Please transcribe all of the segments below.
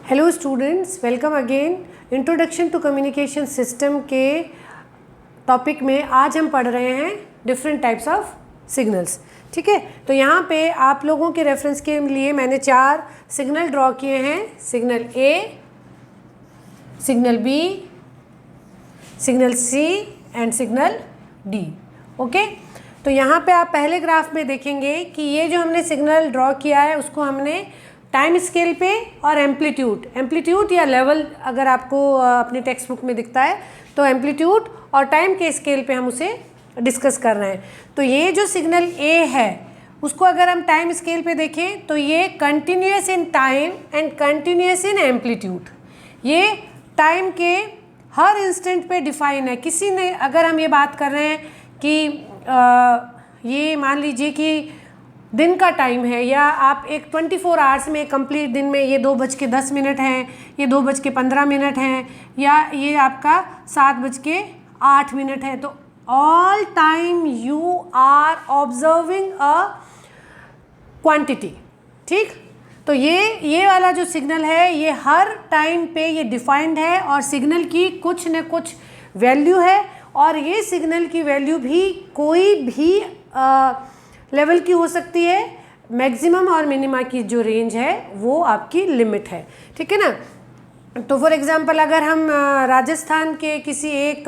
Hello students, welcome again. Introduction to communication system के topic में आज हम पढ़ रहे हैं डिफरेंट टाइप्स ऑफ सिग्नल्स। ठीक है, तो यहाँ पे आप लोगों के रेफरेंस के लिए मैंने 4 सिग्नल ड्रॉ किए हैं। Signal A, signal B, signal C and signal D. Okay, तो यहाँ पे आप पहले ग्राफ में देखेंगे कि ये जो हमने सिग्नल ड्रॉ किया है उसको हमने टाइम स्केल पे और एम्पलीट्यूड या लेवल अगर आपको अपनी टेक्स्ट बुक में दिखता है तो एम्पलीट्यूड और टाइम के स्केल पे हम उसे डिस्कस कर रहे हैं। तो ये जो सिग्नल ए है उसको अगर हम टाइम स्केल पे देखें तो ये continuous in time and continuous in amplitude, ये टाइम के हर इंस्टेंट पे डिफाइन है। किसी ने अगर हम ये बात कर रहे हैं कि ये मान लीजिए कि दिन का टाइम है या आप एक 24 आवर्स में कंप्लीट दिन में ये 2:10 हैं, ये 2:15 हैं या ये आपका 7:08 है, तो all time you are observing a quantity. ठीक, तो ये वाला जो सिग्नल है ये हर टाइम पे ये डिफाइंड है और सिग्नल की कुछ न कुछ वैल्यू है और ये सिग्नल की वैल्यू भी कोई भी लेवल की हो सकती है। मैक्सिमम और मिनिमा की जो रेंज है वो आपकी लिमिट है। ठीक है ना। तो फॉर एग्जांपल अगर हम राजस्थान के किसी एक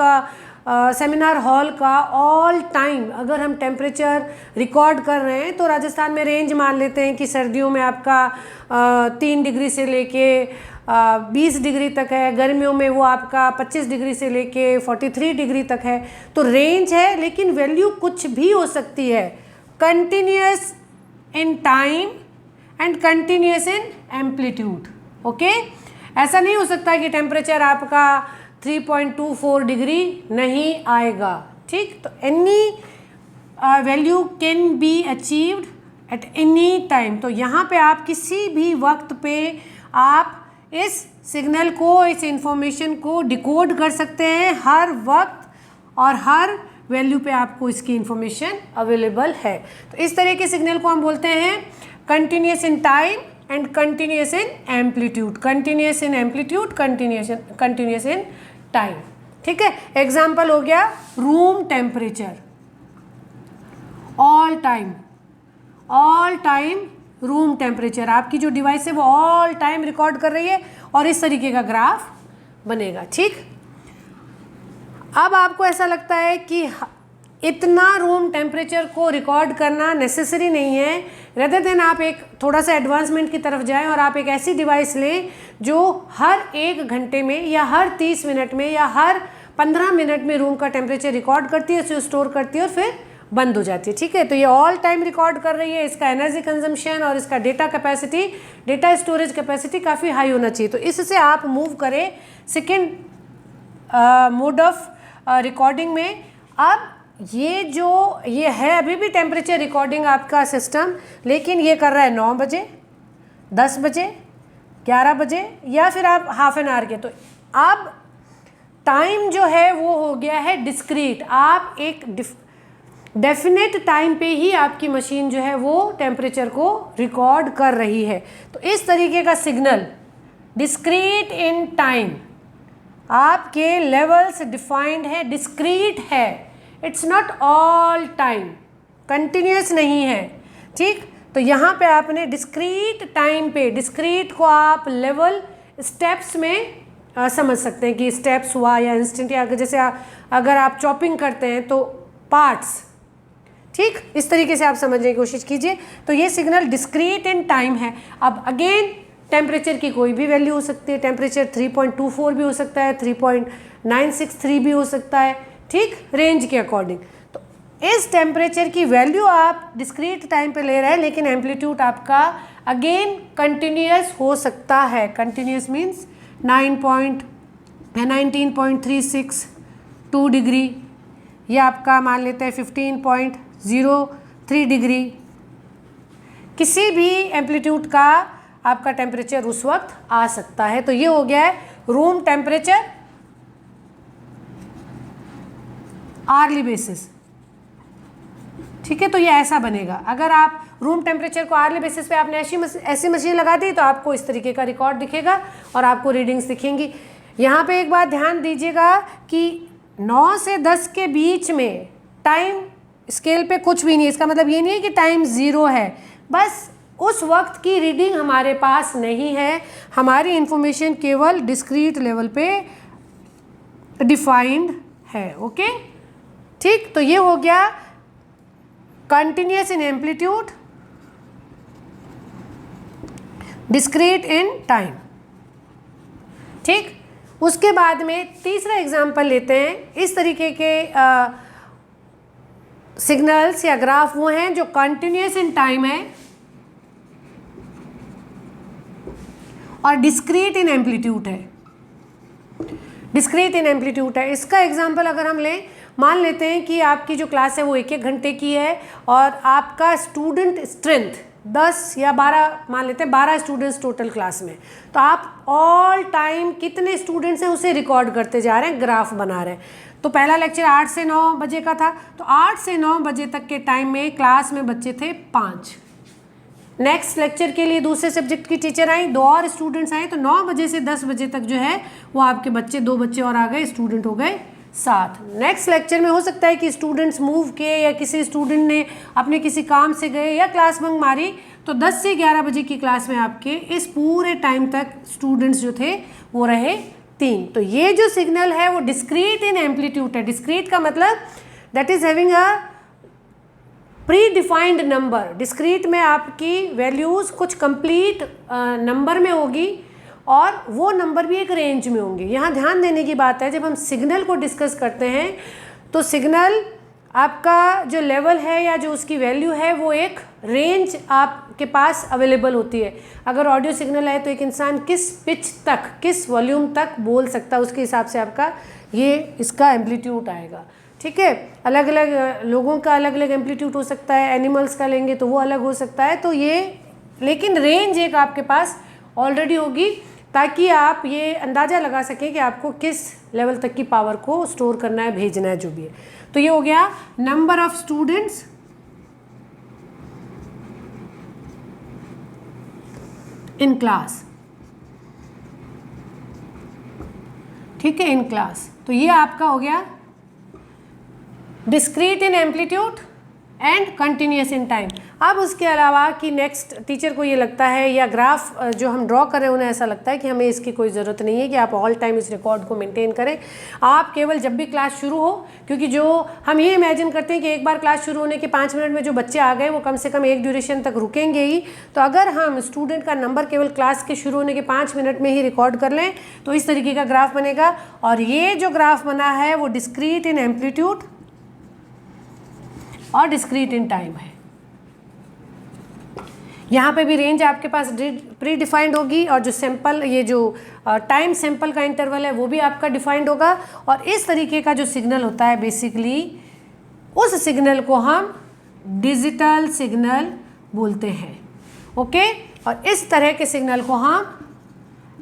सेमिनार हॉल का ऑल टाइम अगर हम टेम्परेचर रिकॉर्ड कर रहे हैं तो राजस्थान में रेंज मान लेते हैं कि सर्दियों में आपका 3 डिग्री से लेके 20 डिग्री तक है, गर्मियों में वो आपका 25 डिग्री से लेके 43 डिग्री तक है। तो रेंज है लेकिन वैल्यू कुछ भी हो सकती है। Continuous in time and continuous in amplitude. Okay, ऐसा नहीं हो सकता कि टेम्परेचर आपका 3.24 डिग्री नहीं आएगा। ठीक, तो any value can be achieved at any time. तो यहाँ पे आप किसी भी वक्त पे आप इस सिग्नल को, इस इंफॉर्मेशन को डिकोड कर सकते हैं। हर वक्त और हर वैल्यू पे आपको इसकी इंफॉर्मेशन अवेलेबल है। तो इस तरह के सिग्नल को हम बोलते हैं continuous in time and continuous in amplitude, continuous in amplitude, continuous in time. ठीक है, एग्जाम्पल हो गया room temperature, all time room temperature. आपकी जो डिवाइस है वो ऑल टाइम रिकॉर्ड कर रही है और इस तरीके का ग्राफ बनेगा। ठीक, अब आपको ऐसा लगता है कि इतना रूम टेम्परेचर को रिकॉर्ड करना नेसेसरी नहीं है, रेदर देन आप एक थोड़ा सा एडवांसमेंट की तरफ जाएं और आप एक ऐसी डिवाइस लें जो हर 1 घंटे में या हर 30 मिनट में या हर 15 मिनट में रूम का टेम्परेचर रिकॉर्ड करती है, उसे स्टोर करती है और फिर बंद हो जाती है। ठीक है, तो ये ऑल टाइम रिकॉर्ड कर रही है। इसका एनर्जी कंजम्पशन और इसका data capacity, data storage capacity काफ़ी हाई होना चाहिए। तो इससे आप मूव करें सेकेंड मोड ऑफ रिकॉर्डिंग में। अब ये है अभी भी टेम्परेचर रिकॉर्डिंग आपका सिस्टम, लेकिन ये कर रहा है 9 बजे, 10 बजे, 11 बजे या फिर आप हाफ एन आवर के। तो अब टाइम जो है वो हो गया है डिस्क्रीट। आप एक डेफिनेट टाइम पे ही आपकी मशीन जो है वो टेम्परेचर को रिकॉर्ड कर रही है। तो इस तरीके का सिग्नल डिस्क्रीट इन टाइम, आपके लेवल्स डिफाइंड है, डिस्क्रीट है, it's not all time, continuous नहीं है। ठीक, तो यहाँ पे आपने डिस्क्रीट टाइम पे, डिस्क्रीट को आप लेवल स्टेप्स में समझ सकते हैं कि स्टेप्स हुआ या इंस्टेंट, या जैसे अगर आप चॉपिंग करते हैं तो पार्ट्स। ठीक, इस तरीके से आप समझने की कोशिश कीजिए। तो ये सिग्नल डिस्क्रीट इन टाइम है। अब अगेन टेम्परेचर की कोई भी वैल्यू हो सकती है। टेम्परेचर 3.24 भी हो सकता है, 3.963 भी हो सकता है। ठीक, रेंज के अकॉर्डिंग। तो इस टेम्परेचर की वैल्यू आप डिस्क्रीट टाइम पे ले रहे हैं, लेकिन एम्पलीट्यूड आपका अगेन कंटिन्यूस हो सकता है। कंटिन्यूस मीन्स 19.36 डिग्री, या आपका मान लेते हैं 15.03 डिग्री। किसी भी एम्पलीट्यूड का आपका टेम्परेचर उस वक्त आ सकता है। तो ये हो गया है रूम टेम्परेचर आर्ली बेसिस। ठीक है। तो ये ऐसा बनेगा। अगर आप रूम टेम्परेचर को आर्ली बेसिस पे आपने ऐसी मशीन लगा दी तो आपको इस तरीके का रिकॉर्ड दिखेगा और आपको रीडिंग्स दिखेंगी। यहाँ पे एक बात ध्यान दीजिएगा कि 9 से 10 के बीच में टाइम स्केल पे कुछ भी नहीं। इसका मतलब ये नहीं है कि टाइम 0 है, बस उस वक्त की रीडिंग हमारे पास नहीं है। हमारी इंफॉर्मेशन केवल डिस्क्रीट लेवल पे डिफाइंड है। ओके, ठीक। तो ये हो गया continuous in amplitude, discrete in time. ठीक। उसके बाद में तीसरा एग्जाम्पल लेते हैं। इस तरीके के सिग्नल्स या ग्राफ वो हैं जो कंटिन्यूअस इन टाइम है और डिस्क्रीट इन एम्पलीट्यूड है। डिस्क्रीट इन एम्पलीट्यूड है। इसका एग्जाम्पल अगर हम लें, मान लेते हैं कि आपकी जो क्लास है वो 1-1 घंटे की है और आपका स्टूडेंट स्ट्रेंथ 10 या 12, मान लेते हैं 12 स्टूडेंट्स टोटल क्लास में। तो आप ऑल टाइम कितने स्टूडेंट्स हैं उसे रिकॉर्ड करते जा रहे हैं, ग्राफ बना रहे हैं। तो पहला लेक्चर 8 से 9 बजे का था, तो 8 से 9 बजे तक के टाइम में क्लास में बच्चे थे 5। नेक्स्ट लेक्चर के लिए दूसरे सब्जेक्ट की टीचर आई, 2 और स्टूडेंट्स आए, तो 9 बजे से 10 बजे तक जो है वो आपके बच्चे 2 बच्चे और आ गए, स्टूडेंट हो गए 7। नेक्स्ट लेक्चर में हो सकता है कि स्टूडेंट्स मूव किए या किसी स्टूडेंट ने अपने किसी काम से गए या क्लास बंक मारी, तो 10 से 11 बजे की क्लास में आपके इस पूरे टाइम तक स्टूडेंट्स जो थे वो रहे 3। तो ये जो सिग्नल है वो डिस्क्रीट इन एम्पलीट्यूड है। डिस्क्रीट का मतलब that is having a pre defined number. Discrete में आपकी वैल्यूज़ कुछ कंप्लीट नंबर में होगी और वो नंबर भी एक रेंज में होंगे। यहाँ ध्यान देने की बात है, जब हम सिग्नल को डिस्कस करते हैं तो सिग्नल आपका जो लेवल है या जो उसकी वैल्यू है वो एक रेंज आपके पास अवेलेबल होती है। अगर ऑडियो सिग्नल है तो एक इंसान किस पिच तक, किस वॉल्यूम तक बोल सकता है, उसके हिसाब से आपका ये इसका एम्पलीट्यूड आएगा। ठीक है। अलग अलग लोगों का अलग अलग एम्पलीट्यूड हो सकता है, एनिमल्स का लेंगे तो वो अलग हो सकता है। तो ये लेकिन रेंज एक आपके पास ऑलरेडी होगी ताकि आप ये अंदाज़ा लगा सकें कि आपको किस लेवल तक की पावर को स्टोर करना है, भेजना है, जो भी है। तो ये हो गया number of students in class. ठीक है, इन क्लास। तो ये आपका हो गया discrete in amplitude and continuous in time. अब उसके अलावा कि नेक्स्ट टीचर को ये लगता है या ग्राफ जो हम ड्रॉ करें उन्हें ऐसा लगता है कि हमें इसकी कोई ज़रूरत नहीं है कि आप ऑल टाइम इस रिकॉर्ड को मेंटेन करें। आप केवल जब भी क्लास शुरू हो, क्योंकि जो हम ये इमेजिन करते हैं कि एक बार क्लास शुरू होने के 5 मिनट में जो बच्चे आ गए वो कम से कम एक ड्यूरेशन तक रुकेंगे ही। तो अगर हम स्टूडेंट का नंबर केवल क्लास के शुरू होने के 5 मिनट में ही रिकॉर्ड कर लें तो इस तरीके का ग्राफ बनेगा। और ये जो ग्राफ बना है वो डिस्क्रीट इन एम्पलीट्यूड और डिस्क्रीट इन टाइम है। यहाँ पे भी रेंज आपके पास प्री डिफाइंड होगी और जो सैंपल, ये जो टाइम सैंपल का इंटरवल है वो भी आपका डिफाइंड होगा। और इस तरीके का जो सिग्नल होता है बेसिकली उस सिग्नल को हम डिजिटल सिग्नल बोलते हैं। ओके। और इस तरह के सिग्नल को हम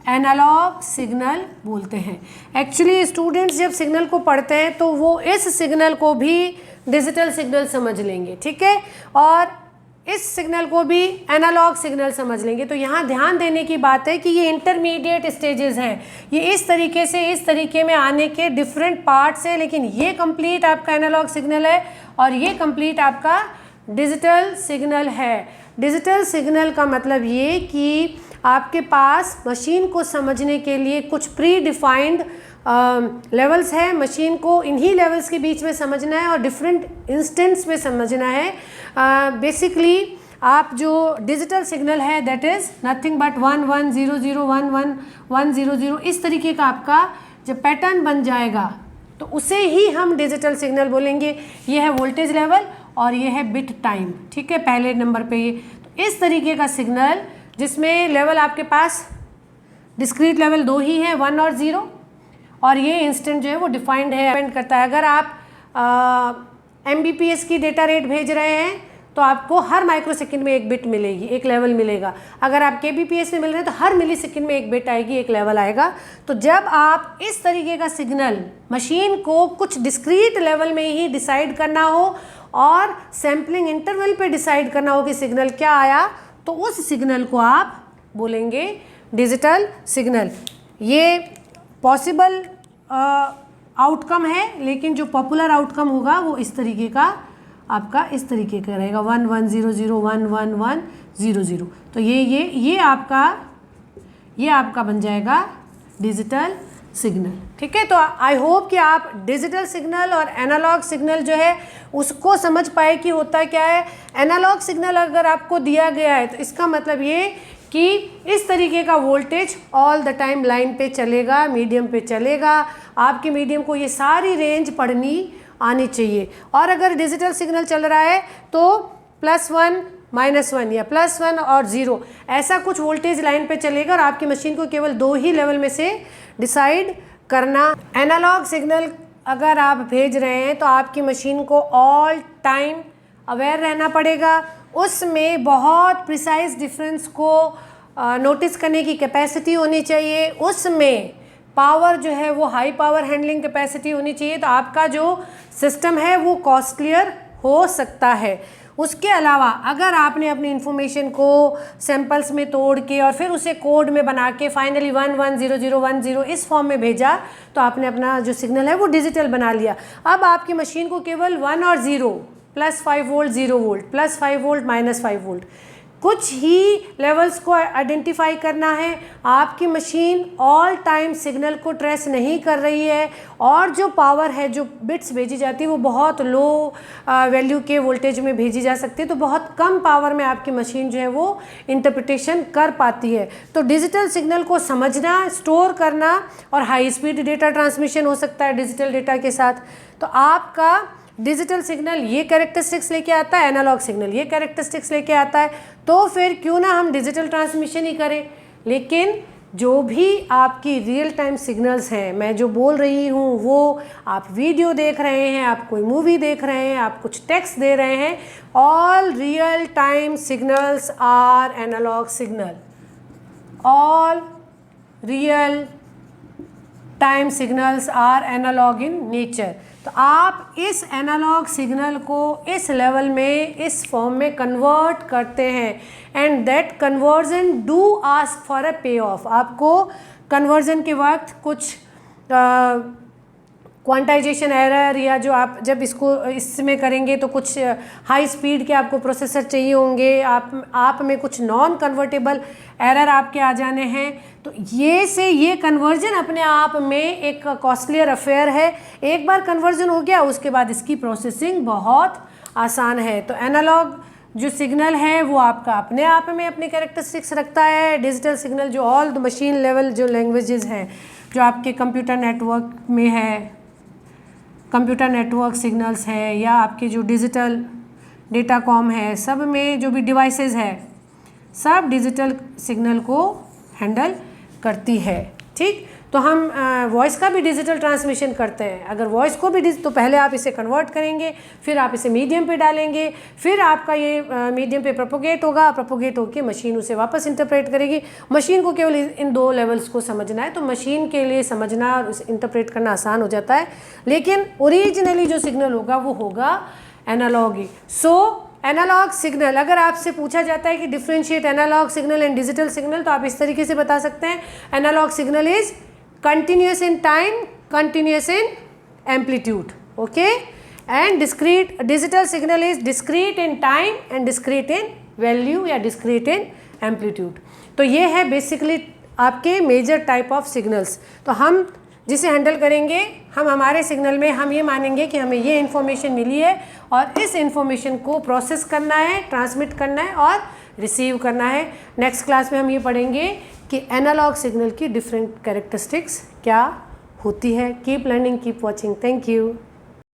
एनालॉग सिग्नल बोलते हैं। एक्चुअली स्टूडेंट्स जब सिग्नल को पढ़ते हैं तो वो इस सिग्नल को भी डिजिटल सिग्नल समझ लेंगे। ठीक है। और इस सिग्नल को भी एनालॉग सिग्नल समझ लेंगे। तो यहाँ ध्यान देने की बात है कि ये इंटरमीडिएट स्टेजेस हैं। ये इस तरीके से इस तरीके में आने के डिफरेंट पार्ट्स हैं, लेकिन ये कंप्लीट आपका एनालॉग सिग्नल है और ये कंप्लीट आपका डिजिटल सिग्नल है। डिजिटल सिग्नल का मतलब ये कि आपके पास मशीन को समझने के लिए कुछ प्री डिफाइंड लेवल्स हैं। मशीन को इन्हीं लेवल्स के बीच में समझना है और डिफरेंट इंस्टेंट्स में समझना है। बेसिकली आप जो डिजिटल सिग्नल है दैट इज़ नथिंग बट 1 1 0 0 1 1 1 0 0, इस तरीके का आपका जब पैटर्न बन जाएगा तो उसे ही हम डिजिटल सिग्नल बोलेंगे। ये है वोल्टेज लेवल और ये है बिट टाइम। ठीक है, पहले नंबर पे ये। तो इस तरीके का सिग्नल जिसमें लेवल आपके पास डिस्क्रीट लेवल 2 ही है, 1 और 0, और ये इंस्टेंट जो है वो डिफाइंड है, डिपेंड करता है। अगर आप MBPS की डेटा रेट भेज रहे हैं तो आपको हर माइक्रो सेकेंड में एक बिट मिलेगी, एक लेवल मिलेगा। अगर आप kbps में मिल रहे हैं तो हर मिली सेकेंड में एक बिट आएगी, एक लेवल आएगा। तो जब आप इस तरीके का सिग्नल मशीन को कुछ डिस्क्रीट लेवल में ही डिसाइड करना हो और सैम्पलिंग इंटरवल पे डिसाइड करना हो कि सिग्नल क्या आया, तो उस सिग्नल को आप बोलेंगे डिजिटल सिग्नल। ये पॉसिबल आउटकम है, लेकिन जो पॉपुलर आउटकम होगा वो इस तरीके का आपका इस तरीके का रहेगा 1 1 0 0 1 1 1 0 0। तो ये आपका बन जाएगा डिजिटल सिग्नल। ठीक है, तो आई होप कि आप डिजिटल सिग्नल और एनालॉग सिग्नल जो है उसको समझ पाए कि होता क्या है। एनालॉग सिग्नल अगर आपको दिया गया है तो इसका मतलब ये कि इस तरीके का voltage all the time line पे चलेगा, मीडियम पे चलेगा। आपके मीडियम को ये सारी रेंज पढ़नी आनी चाहिए। और अगर डिजिटल सिग्नल चल रहा है तो +1 -1 या +1 और 0 ऐसा कुछ वोल्टेज लाइन पे चलेगा और आपकी मशीन को केवल 2 ही लेवल में से डिसाइड करना। एनालॉग सिग्नल अगर आप भेज रहे हैं तो आपकी मशीन को ऑल टाइम अवेयर रहना पड़ेगा, उसमें बहुत प्रिसाइज डिफरेंस को नोटिस करने की कैपेसिटी होनी चाहिए, उसमें पावर जो है वो हाई पावर हैंडलिंग कैपेसिटी होनी चाहिए। तो आपका जो सिस्टम है वो कॉस्टलियर हो सकता है। उसके अलावा अगर आपने अपनी इन्फॉर्मेशन को सैम्पल्स में तोड़ के और फिर उसे कोड में बना के फाइनली 1 1 0 0 1 0 इस फॉर्म में भेजा तो आपने अपना जो सिग्नल है वो डिजिटल बना लिया। अब आपकी मशीन को केवल 1 और 0 +5 वोल्ट 0 वोल्ट +5 वोल्ट -5 वोल्ट कुछ ही लेवल्स को आइडेंटिफाई करना है। आपकी मशीन ऑल टाइम सिग्नल को ट्रेस नहीं कर रही है और जो पावर है, जो बिट्स भेजी जाती है वो बहुत लो वैल्यू के वोल्टेज में भेजी जा सकती है। तो बहुत कम पावर में आपकी मशीन जो है वो इंटरप्रिटेशन कर पाती है। तो डिजिटल सिग्नल को समझना, स्टोर करना और हाई स्पीड डेटा ट्रांसमिशन हो सकता है डिजिटल डेटा के साथ। तो आपका डिजिटल सिग्नल ये कैरेक्टरिस्टिक्स लेके आता है, एनालॉग सिग्नल ये कैरेक्टरिस्टिक्स लेके आता है। तो फिर क्यों ना हम डिजिटल ट्रांसमिशन ही करें। लेकिन जो भी आपकी रियल टाइम सिग्नल्स हैं, मैं जो बोल रही हूँ वो आप वीडियो देख रहे हैं, आप कोई मूवी देख रहे हैं, आप कुछ टेक्स्ट दे रहे हैं, all real time signals are analogue signal. All real time signals are analogue in nature. तो आप इस एनालॉग सिग्नल को इस लेवल में, इस फॉर्म में कन्वर्ट करते हैं and that conversion do ask for a पे ऑफ। आपको कन्वर्जन के वक्त कुछ क्वांटाइजेशन एरर या जो आप जब इसमें करेंगे तो कुछ हाई स्पीड के आपको प्रोसेसर चाहिए होंगे, आप में कुछ नॉन कन्वर्टेबल एरर आपके आ जाने हैं। तो ये कन्वर्जन अपने आप में एक कॉस्टलियर अफेयर है। एक बार कन्वर्जन हो गया उसके बाद इसकी प्रोसेसिंग बहुत आसान है। तो एनालॉग जो सिग्नल है वो आपका अपने आप में अपने कैरेक्टरिस्टिक्स रखता है। डिजिटल सिग्नल जो ऑल द मशीन लेवल जो लैंग्वेजेस हैं जो आपके कंप्यूटर नेटवर्क में है, कंप्यूटर नेटवर्क सिग्नल्स है या आपके जो डिजिटल डेटा कॉम है, सब में जो भी डिवाइसेस है सब डिजिटल सिग्नल को हैंडल करती है। ठीक, तो हम वॉइस का भी डिजिटल ट्रांसमिशन करते हैं। अगर वॉइस को भी तो पहले आप इसे कन्वर्ट करेंगे, फिर आप इसे मीडियम पे डालेंगे, फिर आपका ये मीडियम पे प्रोपोगेट होगा, प्रोपोगेट होकर मशीन उसे वापस इंटरप्रेट करेगी। मशीन को केवल इन 2 लेवल्स को समझना है, तो मशीन के लिए समझना और उसे इंटरप्रेट करना आसान हो जाता है। लेकिन ओरिजिनली जो सिग्नल होगा वो होगा एनालॉग ही। सो एनालॉग सिग्नल, अगर आपसे पूछा जाता है कि differentiate analogue signal and digital signal, तो आप इस तरीके से बता सकते हैं analogue signal is continuous in time, continuous in amplitude, okay, and discrete digital signal is discrete in time and discrete in value या discrete in amplitude। तो ये है बेसिकली आपके मेजर टाइप ऑफ सिग्नल्स। तो हम जिसे हैंडल करेंगे, हम हमारे सिग्नल में हम ये मानेंगे कि हमें ये इन्फॉर्मेशन मिली है और इस इन्फॉर्मेशन को प्रोसेस करना है, ट्रांसमिट करना है और रिसीव करना है। नेक्स्ट क्लास में हम ये पढ़ेंगे कि एनालॉग सिग्नल की डिफरेंट कैरेक्टरिस्टिक्स क्या होती है। Keep learning, keep watching. Thank you.